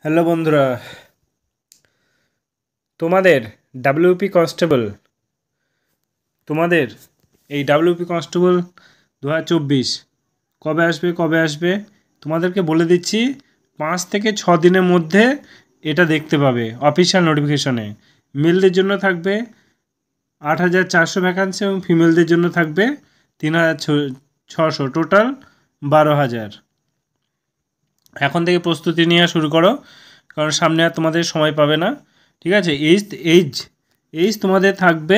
Hello বন্ধুরা, তোমাদের WP constable তোমাদের এই ডাব্লিউপি কনস্টেবল 2024 কবে আসবে তোমাদেরকে বলে দিচ্ছি। 5 থেকে 6 দিনের মধ্যে এটা দেখতে পাবে অফিসিয়াল নোটিফিকেশনে। মেলদের জন্য থাকবে 8,400 ভ্যাকান্সি এবং ফিমেলদের জন্য থাকবে 3,600, টোটাল 12,000। এখন থেকে প্রস্তুতি নেওয়া শুরু করো, কারণ সামনে আর তোমাদের সময় পাবে না। ঠিক আছে? এইজ তোমাদের থাকবে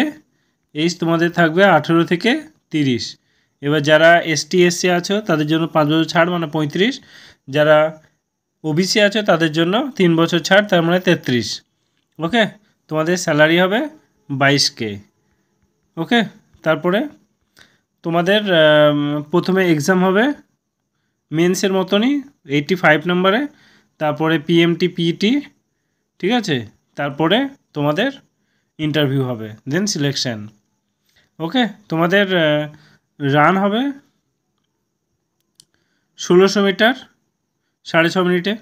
18 থেকে 30। এবার যারা এসটি এসসি আছো তাদের জন্য 5 বছর ছাড়, মানে 35। যারা ওবিসি আছো তাদের জন্য 3 বছর ছাড়, তার মানে 33। ওকে, তোমাদের স্যালারি হবে 22K। ওকে, তারপরে তোমাদের প্রথমে এক্সাম হবে মেন্সের মতনই 85 নম্বরে, তারপরে পিএমটি পিইটি। ঠিক আছে, তারপরে তোমাদের ইন্টারভিউ হবে, দেন সিলেকশন। ওকে, তোমাদের রান হবে 1600 মিটার 6.5 মিনিটে,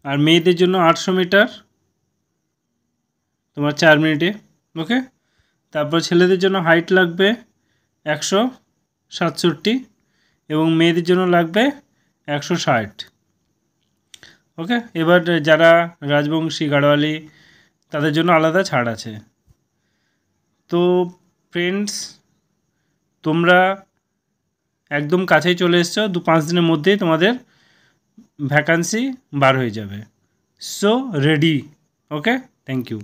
আর মেয়েদের জন্য 800 মিটার তোমার 4 মিনিটে। ওকে, তারপর ছেলেদের জন্য হাইট লাগবে 167 এবং মেয়েদের জন্য লাগবে 160। ওকে, এবার যারা রাজবংশী গাড়োয়ালি তাদের জন্য আলাদা ছাড় আছে। তো ফ্রেন্ডস, তোমরা একদম কাছেই চলে এসছো, 2-5 দিনের মধ্যেই তোমাদের ভ্যাকান্সি বার হয়ে যাবে। So ready. Okay, thank you.